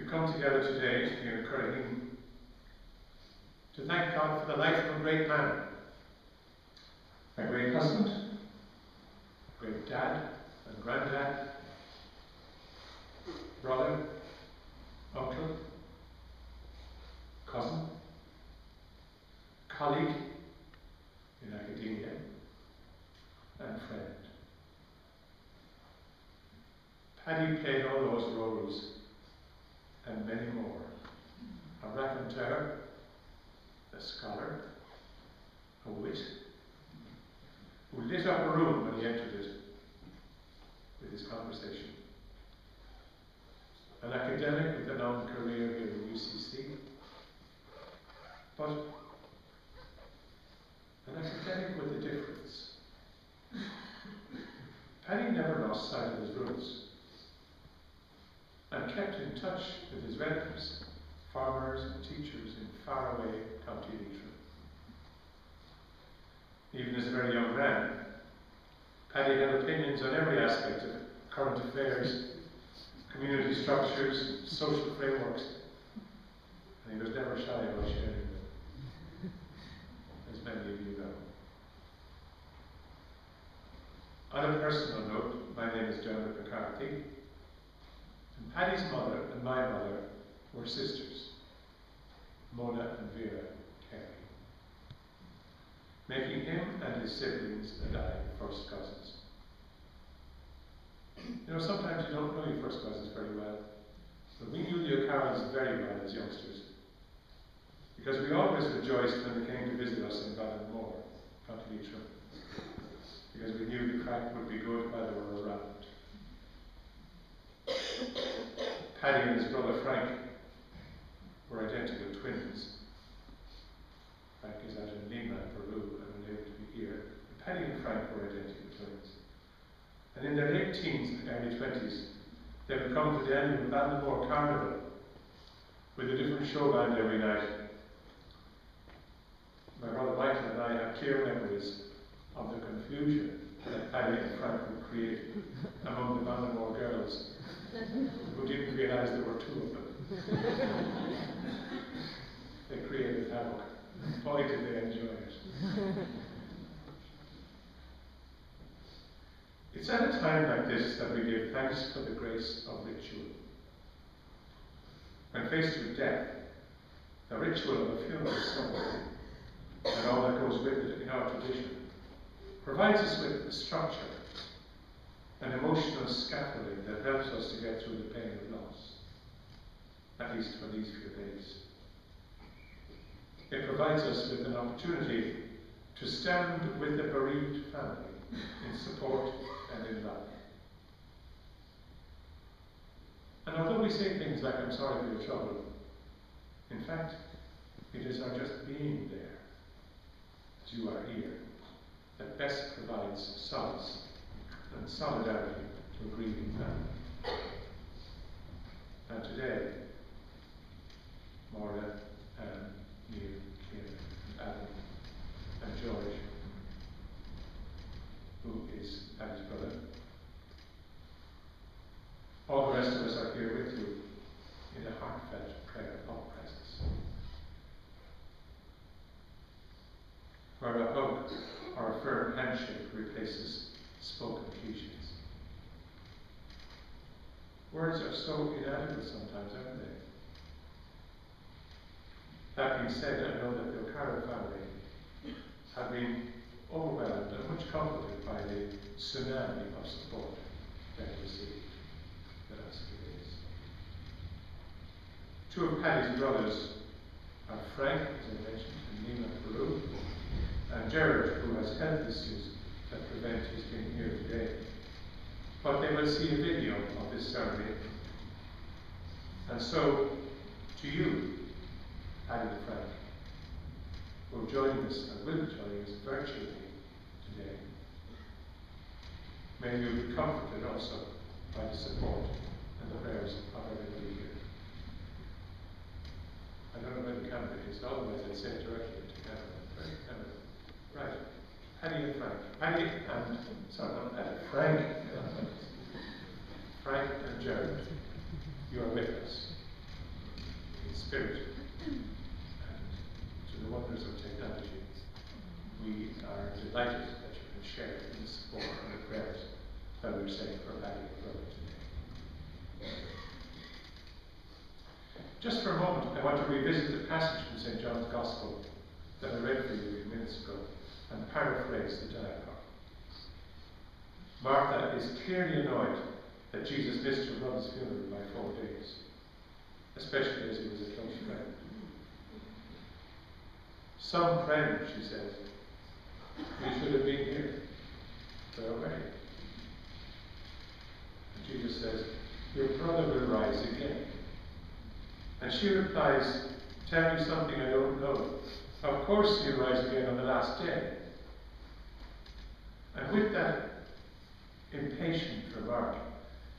We've come together today to hear Curraheen, to thank God for the life of a great man, a great husband, a great dad and granddad, brother, uncle, cousin, colleague in academia, and friend. Paddy played all those roles and many more. A raconteur, a scholar, a wit, who lit up a room when he entered it with his conversation. An academic with a long career here at UCC, but an academic with a difference. Paddy never lost sight of his roots and kept in touch with his relatives, farmers and teachers in faraway County Leitrim. Even as a very young man, Paddy had opinions on every aspect of current affairs, community structures, social frameworks, and he was never shy about sharing them, as many of you know. On a personal note, my name is Dermod MacCarthy, and Paddy's mother and my mother were sisters, Mona and Vera Carey, making him and his siblings and I first cousins. You know, sometimes you don't know your first cousins very well, but we knew the O'Carrolls very well as youngsters, because we always rejoiced when they came to visit us in Ballinamore, County Leitrim, because we knew the crack would be good while they were around. Paddy and his brother Frank were identical twins. Frank is out in Lima, Peru, and unable to be here. And Paddy and Frank were identical twins. And in their late teens and early 20s, they would come to the end of the Ballinamore Carnival with a different show band every night. My brother Michael and I have clear memories of the confusion that Paddy and Frank would create among the Ballinamore girls, who didn't realise there were two of them. They created havoc. Boy, did they enjoy it. It's at a time like this that we give thanks for the grace of ritual. When faced with death, the ritual of a funeral ceremony and all that goes with it in our tradition provides us with a structure, an emotional scaffolding that helps us to get through the pain of loss, at least for these few days. It provides us with an opportunity to stand with the bereaved family in support and in love. And although we say things like, "I'm sorry for your trouble," in fact, it is our just being there, as you are here, that best provides solace and solidarity to a grieving family. And today, Maura, Anne, Neil, Kieran, and Adam, and George, who is Paddy's brother, all the rest of us are here with you in a heartfelt prayer of presence, where a hug or a firm handshake replaces spoken cliches. Words are so inadequate sometimes, aren't they? That being said, I know that the O'Carroll family have been overwhelmed and much comforted by the tsunami of support they have received the last few days. Two of Paddy's brothers are Frank, as I mentioned, in Lima, Peru, and Gerard, who has health issues that prevent his being here today. But they will see a video of this ceremony. And so, to you, Paddy and Frank, who are joining us and will be joining us virtually today, may you be comforted also by the support and the prayers of everybody here. I don't know where the camera is, otherwise I'd say it directly to camera. Right, Paddy and Frank. Frank and Gerard, you are with us. spirit and to the wonders of technology, we are delighted that you can share in the support and the prayers that we're saying for Paddy O'Carroll today. Just for a moment, I want to revisit the passage from St. John's Gospel that I read for you a few minutes ago and paraphrase the dialogue. Martha is clearly annoyed that Jesus missed her brother's funeral by 4 days, especially as he was a close friend. Some friend, she says, you should have been here. They're away. And Jesus says, your brother will rise again. And she replies, tell me something I don't know. Of course he'll rise again on the last day. And with that impatient remark,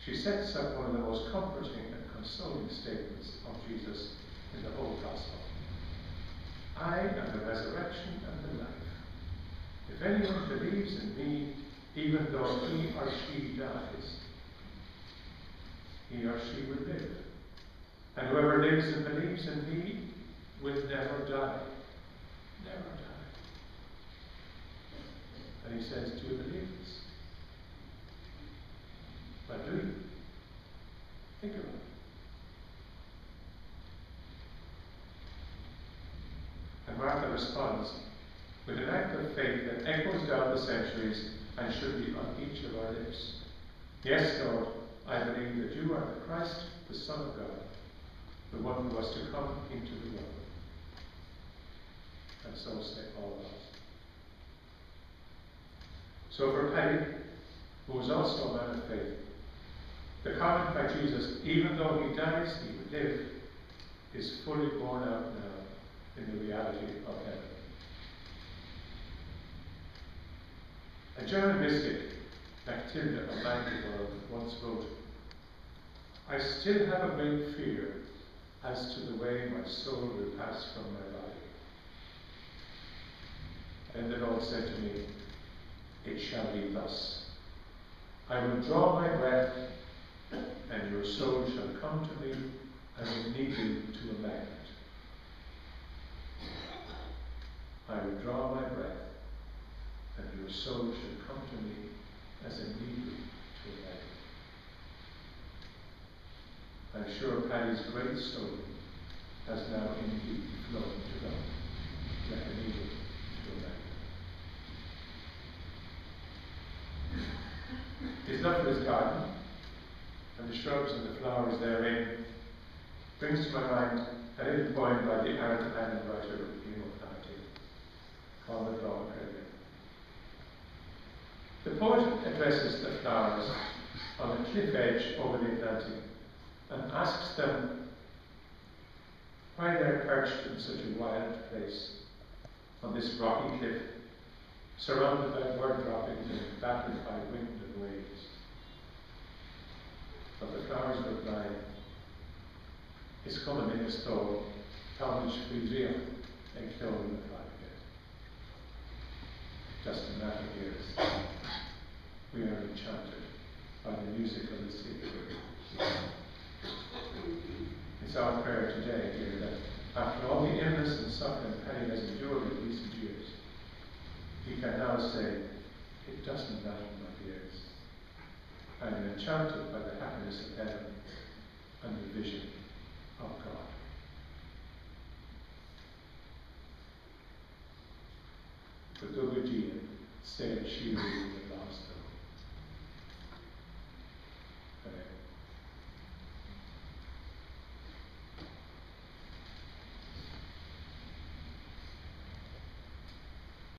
she sets up one of the most comforting and consoling statements of Jesus in the whole Gospel. I am the resurrection and the life. If anyone believes in me, even though he or she dies, he or she will live. And whoever lives and believes in me will never die. Never die. And he says, do you believe this? Well, do you? Think about it. And Martha responds with an act of faith that echoes down the centuries and should be on each of our lips. Yes, Lord, I believe that you are the Christ, the Son of God, the one who was to come into the world. And so say all of us. So for Paddy, who was also a man of faith, the comment by Jesus, even though he dies, he will live, is fully borne out now in the reality of heaven. A German mystic, Matilda of Magdeburg, once wrote, I still have a great fear as to the way my soul will pass from my body. And the Lord said to me, it shall be thus. I will draw my breath, and your soul shall come to me as a needle to a magnet. I will draw my breath, and your soul shall come to me as a needle to a magnet. I'm sure Paddy's great soul has now indeed flown to God, like a needle to a magnet. His love for his garden and the shrubs and the flowers therein brings to my mind a little poem by the Irish island writer Paddy O'Carroll called The Dawn Cradle. The poet addresses the flowers on a cliff edge over the Atlantic and asks them why they're perched in such a wild place on this rocky cliff, surrounded by bird droppings and battered by wind and waves. But the flowers reply, it's coming in a stone, Thomas Friedrich, and Clone in the fire. Just a matter of years. We are enchanted by the music of the sea. It's our prayer today, dear, that after all the illness and suffering Paddy has endured in recent years, he can now say, it doesn't matter, my dears. I am enchanted by the happiness of heaven and the vision of God. The Gugudin said she